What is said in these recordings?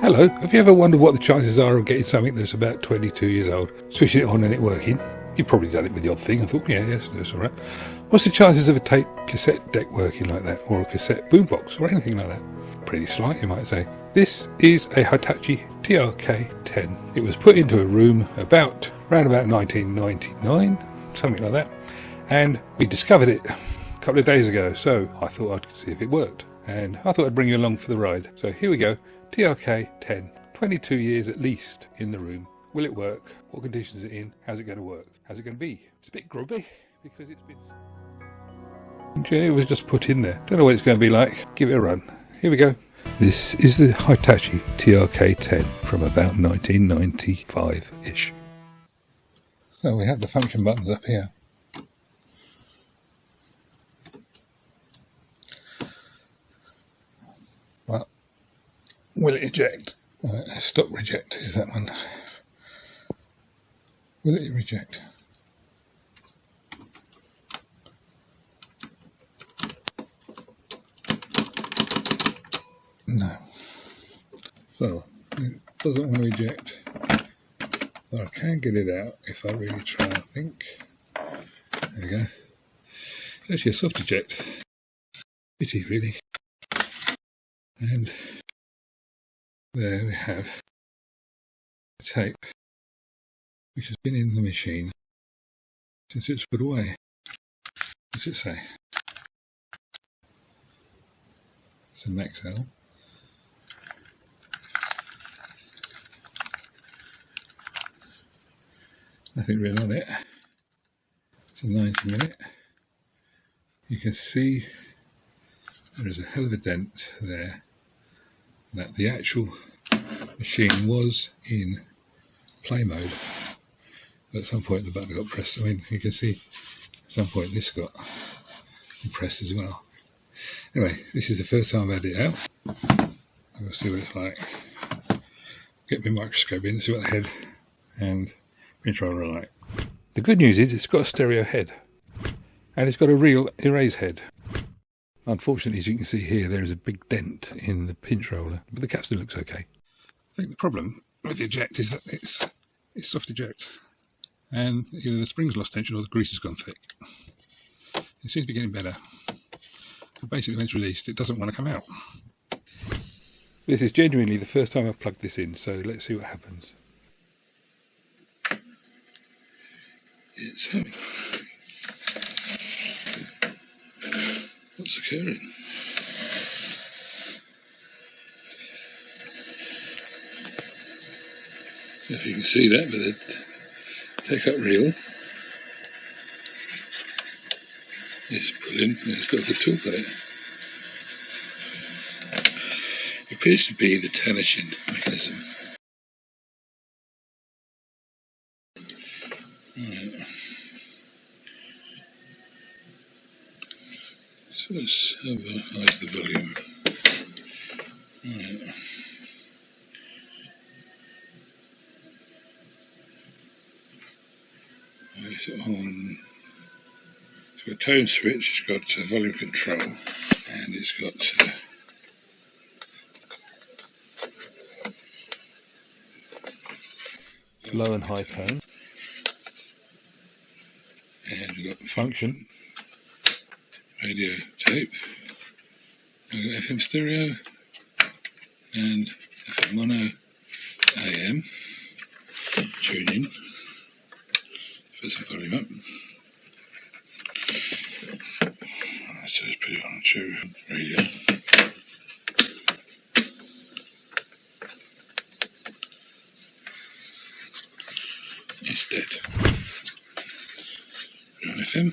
Hello, have you ever wondered what the chances are of getting something that's about 22 years old, switching it on and it working? You've probably done it with the odd thing. I thought, yes, that's alright. What's the chances of a tape cassette deck working like that, or a cassette boombox, or anything like that? Pretty slight, you might say. This is a Hitachi TRK 10. It was put into a room around about 1999, something like that, and we discovered it a couple of days ago, so I thought I'd see if it worked, and I thought I'd bring you along for the ride. So here we go. TRK 10, 22 years at least in the room. Will it work? What conditions is it in? How's it going to work? How's it going to be? It's a bit grubby because it's been... It was just put in there. Don't know what it's going to be like. Give it a run. Here we go. This is the Hitachi TRK 10 from about 1995-ish. So we have the function buttons up here. Well, will it eject? Right, stop reject is that one. Will it reject? No. So, it doesn't want to eject. But I can get it out if I really try, I think. There we go. It's actually a soft eject. Pity, really. And there we have the tape, which has been in the machine since it's put away. What's it say? It's an XL. Nothing real on it. It's a 90mm. You can see there is a hell of a dent there, that the actual machine was in play mode. At some point the button got pressed. I mean, you can see at some point this got pressed as well. Anyway, this is the first time I've had it out. We'll see what it's like. Get my microscope in, see what the head and controller are like. The good news is it's got a stereo head, and it's got a real erase head. Unfortunately, as you can see here, there is a big dent in the pinch roller, but the cap still looks okay. I think the problem with the eject is that it's soft eject, and either the spring's lost tension or the grease has gone thick. It seems to be getting better. But basically, when it's released, it doesn't want to come out. This is genuinely the first time I've plugged this in, so let's see what happens. It's having... What's occurring? If you can see that, but the take-up reel is pulling, and it's got a good torque on it. It appears to be the tension mechanism. Right. So let's analyse the volume. Right. It's on. It's got a tone switch, it's got volume control, and it's got low and high tone. And we've got the function, radio tape, we've got FM stereo, and FM mono, AM, tune in, first the volume up. So let's put it on a true radio. It's dead. Put it on FM.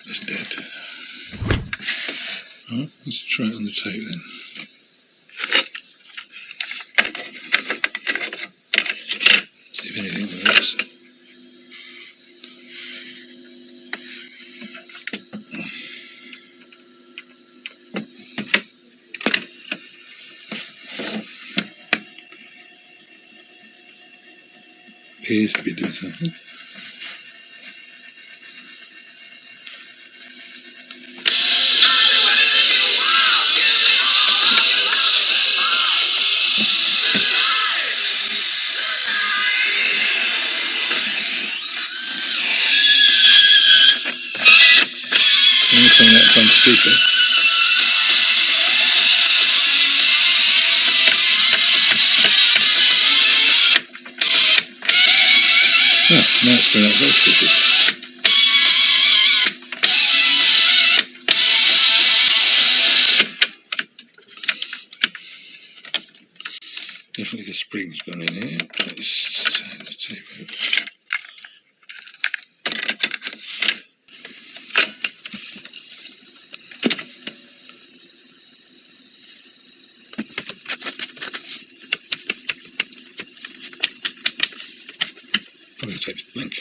It's dead. Alright, let's try it on the tape then. See if anything works. appears to be doing something. From that front speaker. Now it's going out those speakers. Definitely the spring's gone in here. Let's turn the tape over. The tape's blank.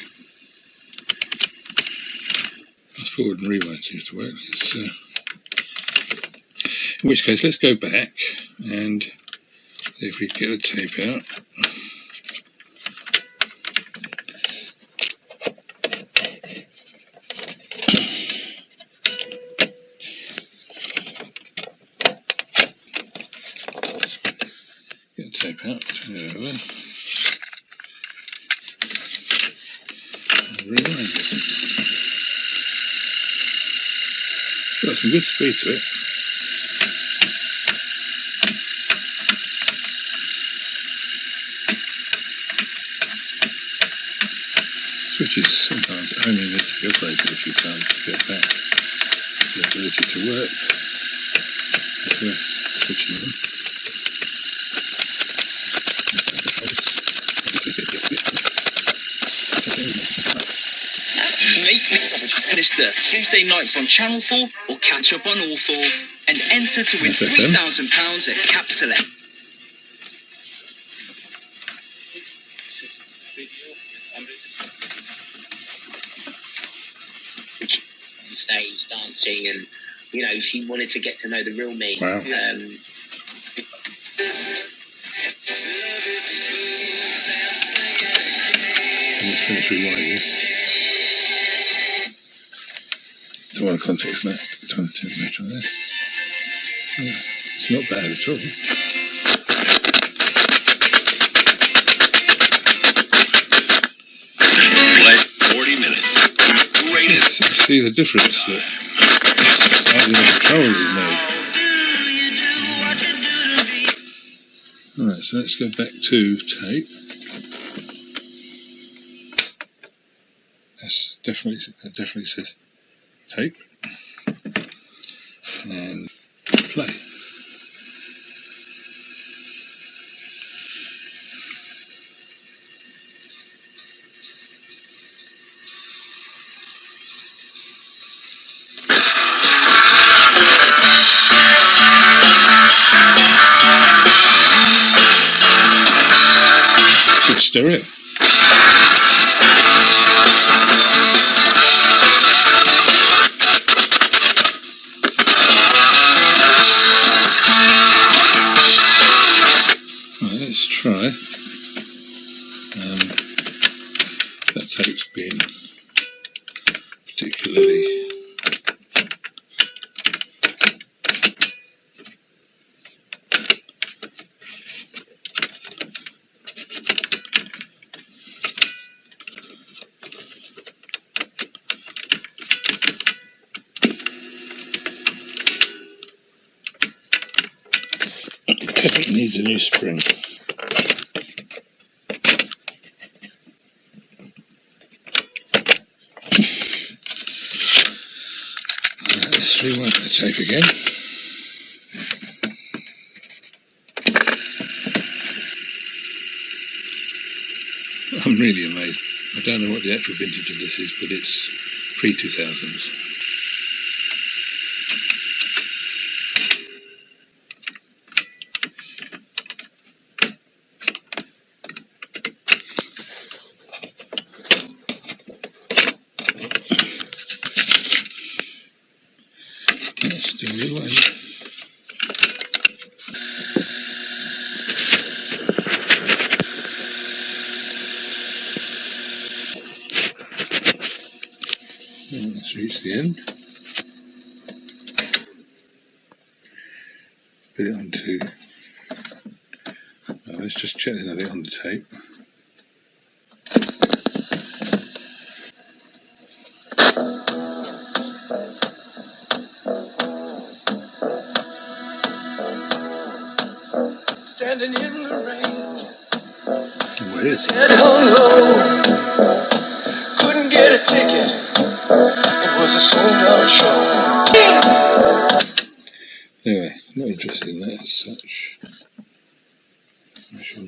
Fast forward and rewind seems to work. In which case, let's go back and see if we can get the tape out. Get the tape out, turn it over. Rewind it. Got some good speed to it. Switches sometimes only need to be operated a few times to get back the ability to work. It's worth switching them. Minister Tuesday nights on Channel 4 or catch up on all 4 and enter to win £3,000 at Cap Select. On stage dancing, and you know, she wanted to get to know the real me. Wow. Let's finish rewinding. Don't want to context that. Don't want to much on that. Yeah, it's not bad at all. Like 40 minutes. See the difference that slightly the controls is made. Alright, so let's go back to tape. That definitely says tape. And play. Good stereo. Let's try. That tape's been particularly it needs a new spring. Let's rewind the tape again. I'm really amazed. I don't know what the actual vintage of this is, but it's pre-2000s. Still rewind. Let's reach the end. Put it onto. Let's just check there's nothing on the tape. Standing in the rain. Oh, it is. Head hung low. Couldn't get a ticket. It was a sold-out show. Anyway, not interested in that as such. I shall.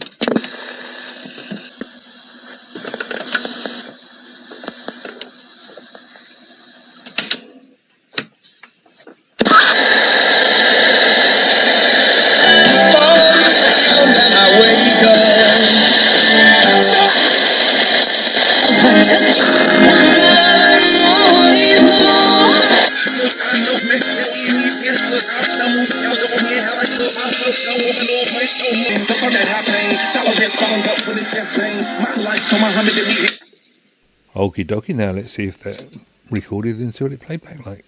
Okie dokie, now let's see if that recorded until it played back like.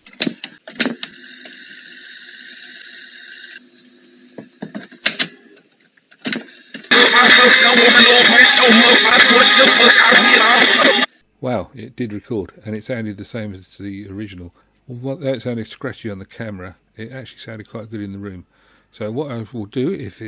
Wow, it did record, and it sounded the same as the original. Although it sounded scratchy on the camera, it actually sounded quite good in the room. So what I will do, if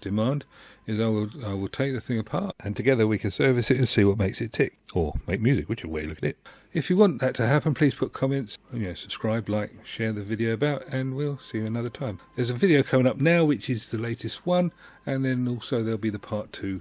demand, is I will take the thing apart, and together we can service it and see what makes it tick, or make music, whichever way you look at it. If you want that to happen, please put comments, subscribe, like, share the video about, and we'll see you another time. There's a video coming up now, which is the latest one, and then also there'll be the part 2